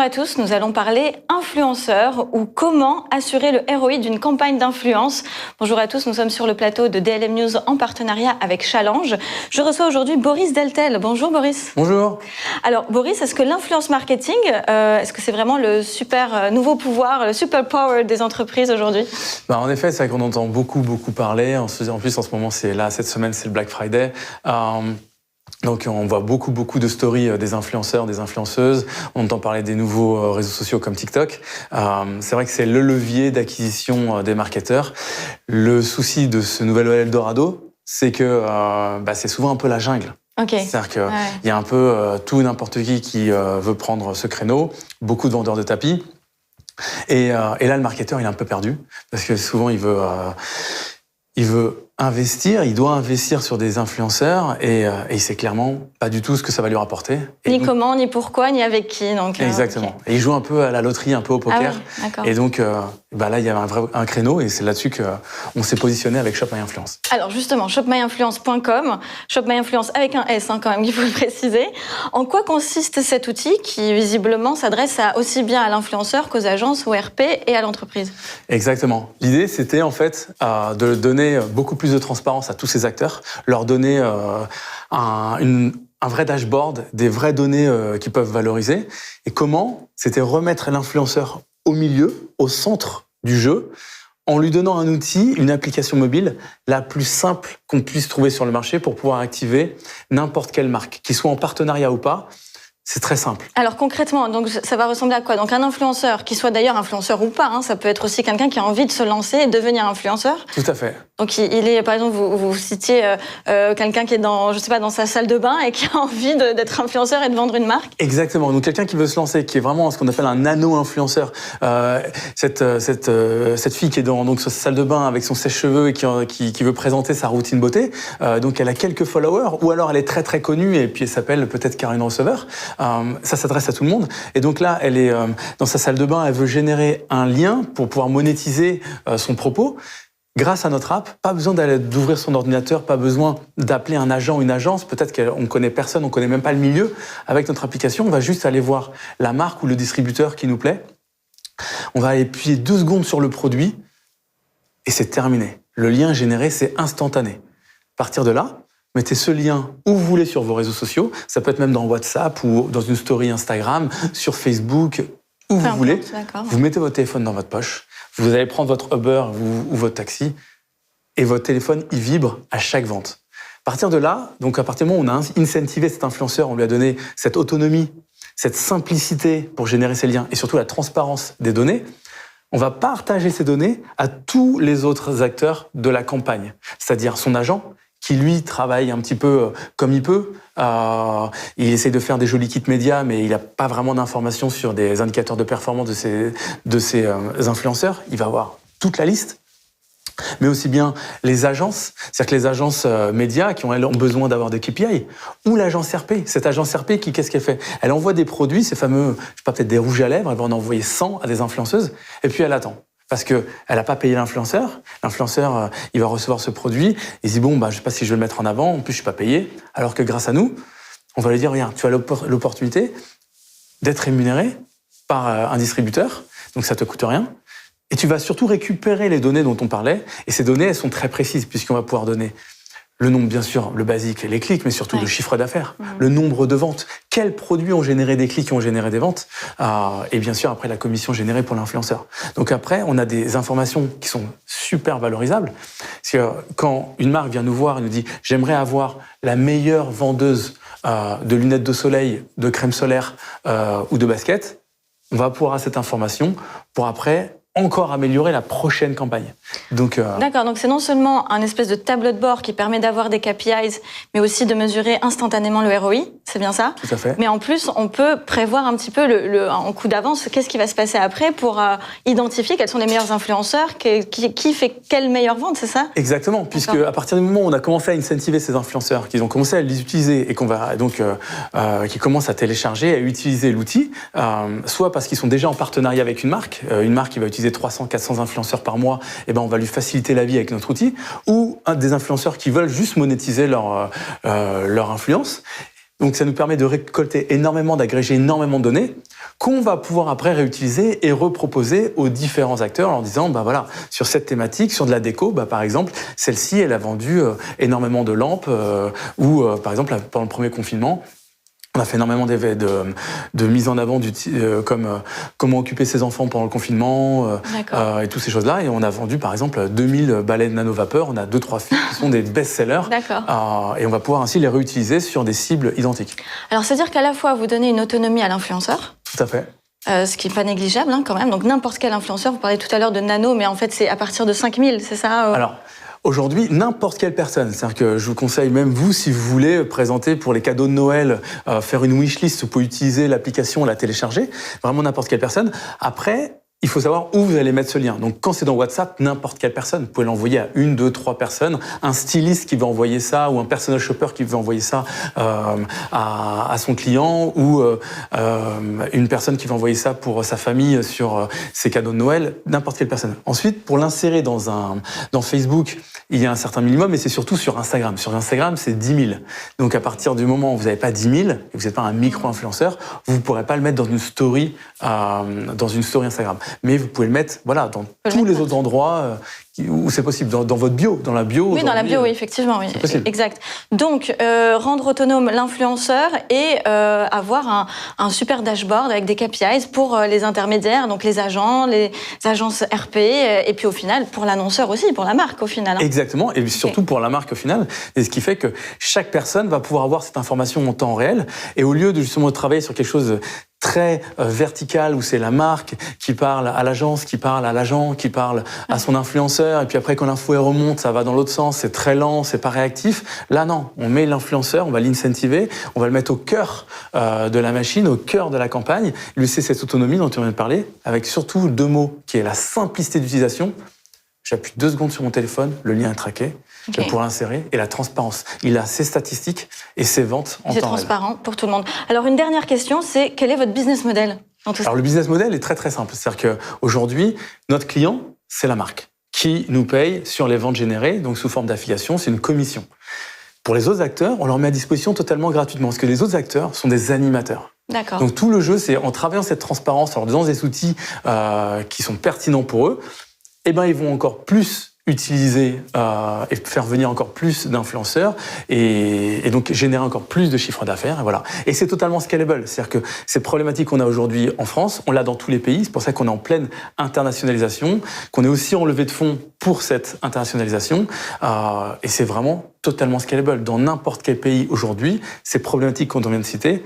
à tous, nous allons parler influenceurs ou comment assurer le ROI d'une campagne d'influence. Bonjour à tous, nous sommes sur le plateau de DLM News en partenariat avec Challenge. Je reçois aujourd'hui Boris Deltel. Bonjour Boris. Bonjour. Alors Boris, est-ce que l'influence marketing, est-ce que c'est vraiment le super nouveau pouvoir, le super power des entreprises aujourd'hui ? En effet, c'est vrai qu'on entend beaucoup parler. En plus, en ce moment, cette semaine, c'est le Black Friday. Donc on voit beaucoup de stories des influenceurs, des influenceuses. On entend parler des nouveaux réseaux sociaux comme TikTok. C'est vrai que c'est le levier d'acquisition des marketeurs. Le souci de ce nouvel Eldorado, c'est que c'est souvent un peu la jungle. Okay. C'est-à-dire qu'il y a un peu tout et n'importe qui veut prendre ce créneau. Beaucoup de vendeurs de tapis. Et là, le marketeur, il est un peu perdu parce que souvent, il veut investir, il doit investir sur des influenceurs et il sait clairement pas du tout ce que ça va lui rapporter. Ni comment, ni pourquoi, ni avec qui. Donc, exactement. Okay. Et il joue un peu à la loterie, un peu au poker. Ah oui, et donc là, il y a un créneau et c'est là-dessus qu'on s'est positionné avec Shop My Influence. Alors justement, shopmyinfluence.com, Shop My Influence avec un S quand même, il faut le préciser. En quoi consiste cet outil qui visiblement s'adresse aussi bien à l'influenceur qu'aux agences, au RP et à l'entreprise ? Exactement. L'idée, c'était en fait de donner beaucoup plus de transparence à tous ces acteurs, leur donner un vrai dashboard, des vraies données qu'ils peuvent valoriser. Et comment ? C'était remettre l'influenceur au milieu, au centre du jeu, en lui donnant un outil, une application mobile, la plus simple qu'on puisse trouver sur le marché pour pouvoir activer n'importe quelle marque, qu'il soit en partenariat ou pas. C'est très simple. Alors concrètement, donc ça va ressembler à quoi ? Donc un influenceur, qui soit d'ailleurs influenceur ou pas, ça peut être aussi quelqu'un qui a envie de se lancer et devenir influenceur. Tout à fait. Donc il est, par exemple, vous citiez quelqu'un qui est dans sa salle de bain et qui a envie d'être influenceur et de vendre une marque. Exactement. Donc quelqu'un qui veut se lancer, qui est vraiment ce qu'on appelle un nano-influenceur. Cette fille qui est dans sa salle de bain avec son sèche-cheveux et qui veut présenter sa routine beauté. Donc elle a quelques followers, ou alors elle est très très connue et puis elle s'appelle peut-être Karine Receveur. Ça s'adresse à tout le monde. Et donc là, elle est dans sa salle de bain, elle veut générer un lien pour pouvoir monétiser son propos. Grâce à notre app, pas besoin d'ouvrir son ordinateur, pas besoin d'appeler un agent ou une agence. Peut-être qu'on ne connaît personne, on ne connaît même pas le milieu. Avec notre application, on va juste aller voir la marque ou le distributeur qui nous plaît. On va appuyer 2 secondes sur le produit et c'est terminé. Le lien généré, c'est instantané. À partir de là, mettez ce lien où vous voulez sur vos réseaux sociaux. Ça peut être même dans WhatsApp ou dans une story Instagram, sur Facebook, où vous voulez. Vous mettez votre téléphone dans votre poche. Vous allez prendre votre Uber ou votre taxi et votre téléphone, il vibre à chaque vente. À partir de là, donc à partir du moment où on a incentivé cet influenceur, on lui a donné cette autonomie, cette simplicité pour générer ces liens et surtout la transparence des données, on va partager ces données à tous les autres acteurs de la campagne, c'est-à-dire son agent, qui lui travaille un petit peu comme il peut. Il essaie de faire des jolis kits médias, mais il n'a pas vraiment d'informations sur des indicateurs de performance de ces influenceurs. Il va avoir toute la liste. Mais aussi bien les agences, c'est-à-dire que les agences médias qui ont besoin d'avoir des KPI, ou l'agence RP. Cette agence RP, qu'est-ce qu'elle fait ? Elle envoie des produits, ces fameux, peut-être des rouges à lèvres, elle va en envoyer 100 à des influenceuses, et puis elle attend. Parce qu'elle n'a pas payé l'influenceur. L'influenceur, il va recevoir ce produit. Il se dit, je ne sais pas si je vais le mettre en avant. En plus, je ne suis pas payé. Alors que grâce à nous, on va lui dire, regarde, tu as l'opportunité d'être rémunéré par un distributeur. Donc, ça ne te coûte rien. Et tu vas surtout récupérer les données dont on parlait. Et ces données, elles sont très précises puisqu'on va pouvoir donner le nombre, bien sûr, le basique, les clics, mais surtout le chiffre d'affaires, le nombre de ventes, quels produits ont généré des clics et ont généré des ventes, et bien sûr, après, la commission générée pour l'influenceur. Donc après, on a des informations qui sont super valorisables. Parce que quand une marque vient nous voir et nous dit « J'aimerais avoir la meilleure vendeuse de lunettes de soleil, de crème solaire ou de baskets », on va pouvoir avoir cette information pour après encore améliorer la prochaine campagne. D'accord, donc c'est non seulement un espèce de tableau de bord qui permet d'avoir des KPIs, mais aussi de mesurer instantanément le ROI, c'est bien ça ? Tout à fait. Mais en plus, on peut prévoir un petit peu en coup d'avance qu'est-ce qui va se passer après pour identifier quels sont les meilleurs influenceurs, qui fait quelle meilleure vente, c'est ça ? Exactement, puisque à partir du moment où on a commencé à incentiver ces influenceurs, qu'ils ont commencé à les utiliser et qu'on va donc qui commencent à télécharger, à utiliser l'outil, soit parce qu'ils sont déjà en partenariat avec une marque qui va utiliser 300, 400 influenceurs par mois, et on va lui faciliter la vie avec notre outil, ou des influenceurs qui veulent juste monétiser leur influence. Donc ça nous permet de récolter énormément, d'agréger énormément de données qu'on va pouvoir après réutiliser et reproposer aux différents acteurs en leur disant, voilà, sur cette thématique, sur de la déco, par exemple, celle-ci, elle a vendu énormément de lampes ou par exemple, pendant le premier confinement, on a fait énormément de mise en avant comme comment occuper ses enfants pendant le confinement et toutes ces choses-là. Et on a vendu, par exemple, 2000 balais de nano-vapeur. On a 2-3 films qui sont des best-sellers. Et on va pouvoir ainsi les réutiliser sur des cibles identiques. Alors, c'est-à-dire qu'à la fois, vous donnez une autonomie à l'influenceur. Tout à fait. Ce qui n'est pas négligeable quand même. Donc, n'importe quel influenceur, vous parlez tout à l'heure de nano, mais en fait, c'est à partir de 5000, c'est ça Alors, aujourd'hui, n'importe quelle personne, c'est-à-dire que je vous conseille même vous, si vous voulez présenter pour les cadeaux de Noël, faire une wishlist, vous pouvez utiliser l'application, la télécharger, vraiment n'importe quelle personne. Après, il faut savoir où vous allez mettre ce lien. Donc, quand c'est dans WhatsApp, n'importe quelle personne, vous pouvez l'envoyer à 1, 2, 3 personnes, un styliste qui va envoyer ça, ou un personal shopper qui va envoyer ça à son client, ou une personne qui va envoyer ça pour sa famille sur ses cadeaux de Noël, n'importe quelle personne. Ensuite, pour l'insérer dans Facebook, il y a un certain minimum, mais c'est surtout sur Instagram. Sur Instagram, c'est 10 000. Donc, à partir du moment où vous n'avez pas 10 000, et que vous n'êtes pas un micro-influenceur, vous ne pourrez pas le mettre dans une story Instagram. Mais vous pouvez le mettre dans tous les autres endroits où c'est possible, dans votre bio, dans la bio. Oui, dans la bio, oui, effectivement, oui. Exact. Donc, rendre autonome l'influenceur et avoir un super dashboard avec des KPIs pour les intermédiaires, donc les agents, les agences RP, et puis au final, pour l'annonceur aussi, pour la marque au final. Exactement, et surtout pour la marque au final. Et ce qui fait que chaque personne va pouvoir avoir cette information en temps réel. Et au lieu de justement travailler sur quelque chose très vertical où c'est la marque qui parle à l'agence, qui parle à l'agent, qui parle à son influenceur, et puis après quand l'info elle remonte, ça va dans l'autre sens, c'est très lent, c'est pas réactif. Là non, on met l'influenceur, on va l'incentiver, on va le mettre au cœur de la machine, au cœur de la campagne, lui laisser cette autonomie dont on vient de parler, avec surtout 2 mots qui est la simplicité d'utilisation. J'appuie 2 secondes sur mon téléphone, le lien est traqué. Pour l'insérer, et la transparence. Il a ses statistiques et ses ventes en temps réel. C'est transparent pour tout le monde. Alors, une dernière question, c'est quel est votre business model dans tout ça ? Alors, le business model est très très simple. C'est-à-dire qu'aujourd'hui, notre client, c'est la marque qui nous paye sur les ventes générées, donc sous forme d'affiliation, c'est une commission. Pour les autres acteurs, on leur met à disposition totalement gratuitement, parce que les autres acteurs sont des animateurs. D'accord. Donc tout le jeu, c'est en travaillant cette transparence, en leur donnant des outils qui sont pertinents pour eux, ils vont encore plus utiliser et faire venir encore plus d'influenceurs et donc générer encore plus de chiffre d'affaires. Et c'est totalement scalable. C'est-à-dire que ces problématiques qu'on a aujourd'hui en France, on l'a dans tous les pays. C'est pour ça qu'on est en pleine internationalisation, qu'on est aussi en levée de fonds pour cette internationalisation. Et c'est vraiment totalement scalable. Dans n'importe quel pays aujourd'hui, ces problématiques qu'on vient de citer,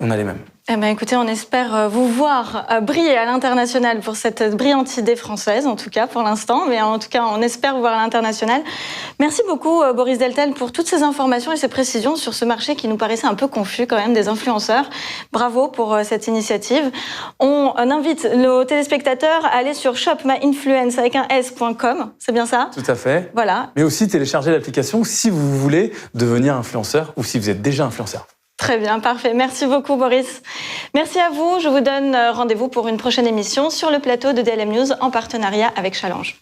on a les mêmes. Écoutez, on espère vous voir briller à l'international pour cette brillante idée française, en tout cas pour l'instant, mais en tout cas on espère vous voir à l'international. Merci beaucoup Boris Deltel pour toutes ces informations et ces précisions sur ce marché qui nous paraissait un peu confus quand même des influenceurs. Bravo pour cette initiative. On invite nos téléspectateurs à aller sur shopmyinfluence avec un s.com, c'est bien ça ? Tout à fait. Voilà. Mais aussi télécharger l'application si vous voulez devenir influenceur ou si vous êtes déjà influenceur. Très bien, parfait. Merci beaucoup, Boris. Merci à vous. Je vous donne rendez-vous pour une prochaine émission sur le plateau de DLM News en partenariat avec Challenge.